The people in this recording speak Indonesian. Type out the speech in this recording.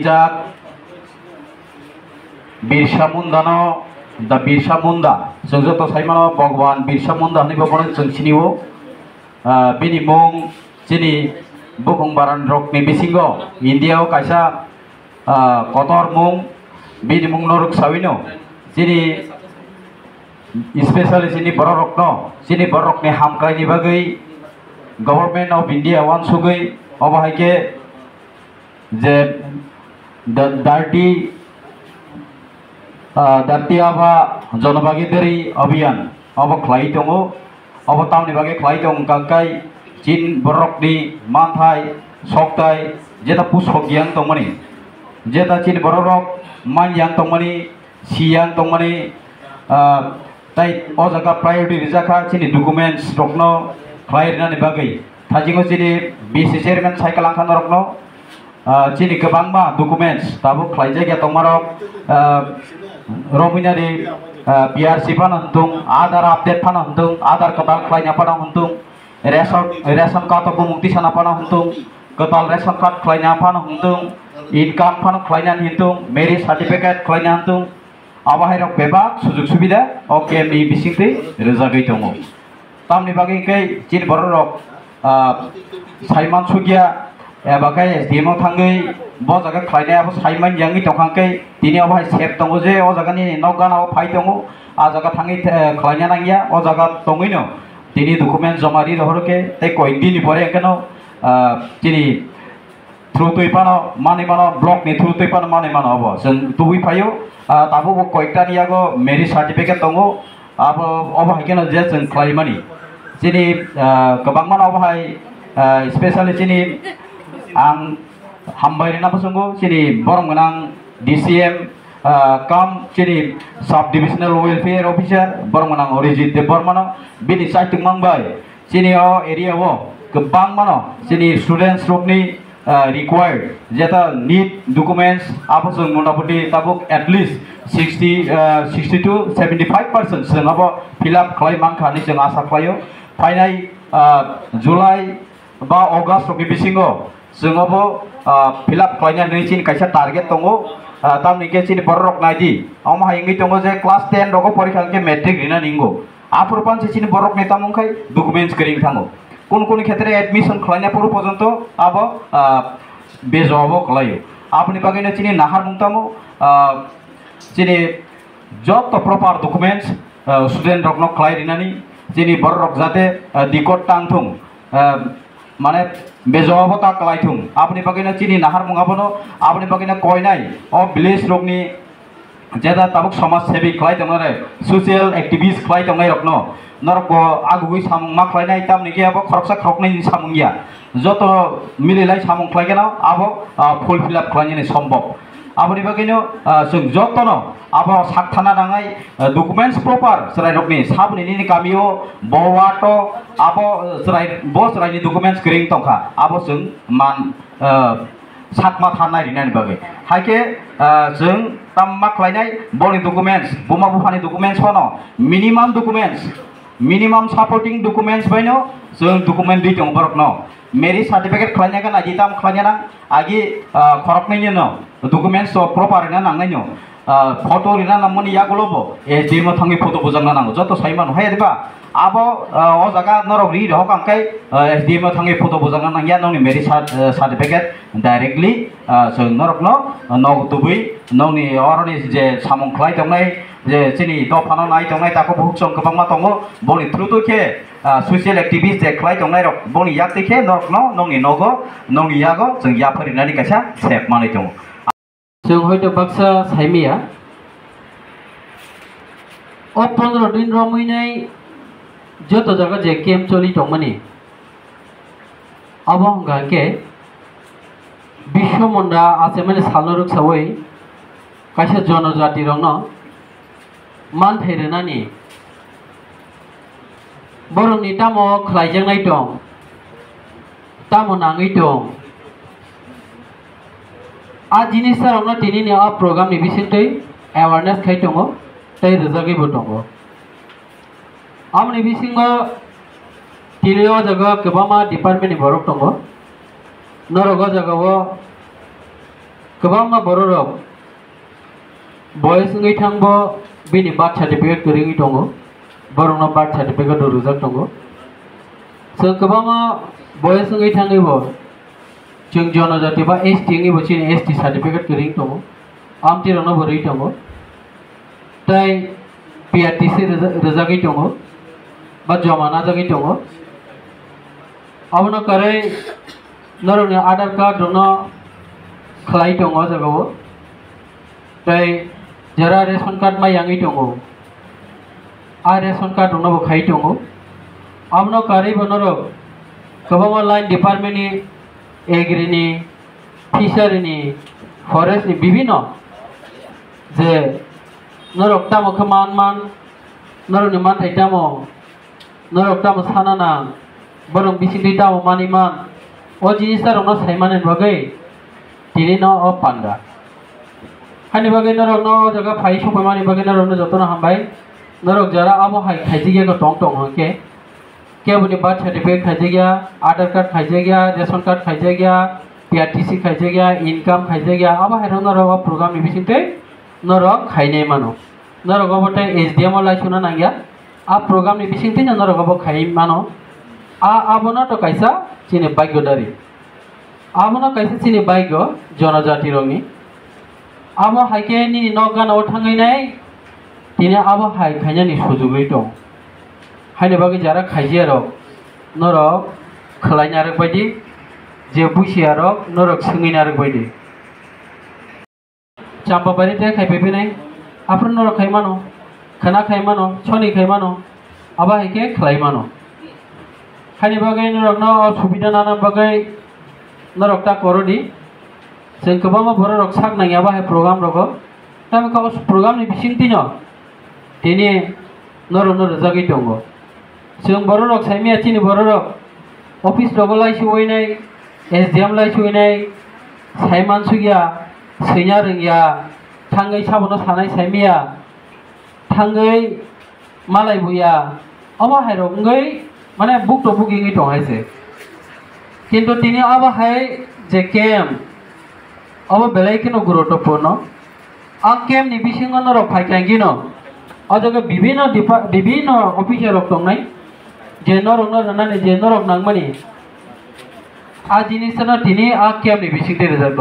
Jak Birsa Munda no da Birsa Munda जों जतो साइमानो भगवान बिरसा मुंडा हनी बबन जों सिनिवो बिनि मुं जिनि बुहुम बारान रकनि बिसिंगो इंडियाव कायसा कतर मुं बिनि मुं नरुक साविनो जिनि स्पेशली जिनि बर रकनो जिनि बर रकनि हामक्रायनि बागै गवर्नमेंट ऑफ इंडिया वान सुगै अबाहायके जे Darti apa Jonabagidari Abian apa klai tongo apa tahun di bagai klai tong kangkai Chin borok di mantai soktai jeta pushok yang tong mani jeta Chin borok man yang tong mani siang tong mani tai o jaga priority rizaka Chin documents rokno klai rina di bagai tajingo Chin BCC kan saya kelangkan rokno Chin kebangma documents tabu klai jaga tong marok Romina di PRC panantung, Aadhaar update panantung, Aadhaar ketal klaimnya panantung, ration card atau bukti sana panantung, ketal ration card klaimnya panantung, income panang klaimnya hintung, marriage certificate klaimnya hintung, awahai rok bebas, sujud subida, oke mi bisingti, rezeki tongo. Tam ni bagi kai Chin borok, Saiman Sugia, bagai demo tanggai. Bos agak klien apa Simon yang itu kangkai ini apa siap tunggu je, oh jaga ni nogan apa pai tunggu, jaga tangi klien nangya, oh jaga tunggu ini, ini dokumen jamari rohor ke, teh koi ini boleh keno, ini through tu ipano, mana mana blog ni through tu ipano mana mana apa, sen tu ipayo, tabu koi ta ni ago marriage certificate tunggu, apa keno je sen klien mani, ini kebang mana apa hai, especially ini ang Hambai na pasunggo sini borong menang DCM kam sini sub divisional welfare officer borong menang origin de bormano bini saitung mangbai sini o area wo kebang mano sini students rokni required jeta need documents apa sung motamuti tabuk at least 60 to 75% sung apa fill up klai mangka ni sung asa klayo painai July ba August rokni bisingo sung apa fill up klainya ni Chin kaisa target tongo tam ni ke Chin borok naidi ama haingi tongo je class 10 roko porikha ke metric rina ningo apurpan Chin borok neta mungkai documents kering thango কোন ক্ষেত্রে admission klainya puru পর্যন্ত abo bejobo klayo apni bagina Chin nahar mungtamo Chin যত proper documents student rokno klai rinani Chin borok jate dikot tangthung মানে বেজবতা কলাইথুম আপনি বাকিনা চিনি নাহার মুঙাবনো আপনি বাকিনা কয়নাই ও ভিলেজ রকনি যেটা তাবুক সমাজ সেবী খলাই দংরে সোশ্যাল অ্যাক্টিভিস্ট খলাই দংনাই রকনো নরক আগুই সামুংমা খলাইনাই তাম নিকে আবো খরকসা খরকনাই সামুংয়া যত মিলিলাই সামুং খলাইগেনা আবো ফুল ফিল আপ খলাইনি সম্ভব আপনি বাকিনো जों যতনো আবো সাকথানা দাঙাই ডকুমেন্টস প্রপার সরাই রকনি সাবনি नि गामियो बवाto abo serai bos serai documents kering tongka abo जों मान sakma thanai rinani bagai haike जों tamma khlainai boni documents buma bufani documents pano minimum supporting documents baino जों document dui tong borokno marriage certificate khlainai kan aji tam khlainai na agi khoroknai no documents so proper na nangai no photo rina namoni yagulobo e demo thangi photo bojangna nango joto saiman hoya diba abo o jaga norok ri rok angkai demo thangi photo bojangna nangya nongni marriage certificate directly so norok no nog tubui nongni oroni je samong khlai tongnai je chini dofano nai tongnai tako buhukchong kobangma tongo boni through to ke social activist je khlai tongnai rok boni yak dekhe norok no nongni nogo nongni yago जों yapharinani kaisa sep manai tongo जों हयतो बाक्सा साइमिया ओ 15 दिन रमैनाय जत जागा जे केम चलि दंमोनि अब हंगाके विश्व मन्दा आसे माने सालरुक सावै कायसा जनजाति रंनो मान थैरनानि बरंनि तामो खलायजांनाय दं तामो नाङै दं आज जिनिस रंना तिनि आ प्रोग्राम नि बिसिंतै अवेयरनेस खाइ दंगो तै रजागैबो दंगो आमनि बिसिंगो तिलियो जगह गोबामा डिपार्टमेन्ट नि बरक दंगो नरगो जगह kebangma bororok boys ngai thangbo bini birth certificate keringi tongo borongno birth certificate do rujak tongo so kebangma boys ngai thangi bo chung jonojati ba ST ngi bo chini ST certificate kering tongo amti rono boroi tongo tai PRTC rujagi tongo ba jomana jagi tongo abono kare norone Aadhaar card rono khlai tongo jagao tai jara ration card ma yangi tongo a ration card rono bo khai tongo abono kare bonoro kebangma line department ni agri ni fishery ni forest ni bibino je norok tamo khaman man norone man thaitamo norok tamo sanana borong bisingdui tamo maniman o jinista rokno saimanen bagai tini no o panda hani bagai norok no jaga phai sopaimani bagai norok no jotono hambai norok jara abo hai khaijige ko tong tong hake ke buni birth certificate khaijige Aadhaar card khaijige ration card khaijige PRTC khaijige income khaijige abo hai norok program ni bisingte norok khaine mano norok obotai SDM lai suna nangya a program ni bisingte norok obo khai mano a abono to kaisa chini baigodari abono kaisa chini baigo jonojati rongi abo haike ni nogana othangai nai tini abo hai khaina ni sujugoi dong haine bagi jara khaijia rok norok khlaina rok baidi je busia rok norok sungina rok baidi champabari te khaipepe nai apro norok khaimano khana khaimano choni khaimano aba haike khlaimano hani bagai norok no subida nana bagai norok ta korodi जों गोबां borok sak nangya ba hai program rogo tam ka program ni bisingti no tini norok no jagi tongo जों borok saimia chini borok office rogo lai suinai SDM lai suinai saiman sugia seinya rengya thangai sabono sanai saimia thangai malai buya aba hai rongai মানে বুক তো বুকিং ই টঙাইছে কিন্তু তিনি আবা হাই যে কেম অব বেলাই কেন গুরুত্বপূর্ণ আ কেম নি বিসিংন রক ফাইকাঙ্গিনো অজগে বিভিন্ন অফিসার রক টংনাই যে নরক নানে যে নরক নাংমানি আ জিনিসনা তিনি আ কেম নি বিসিংতে রেজাল্ট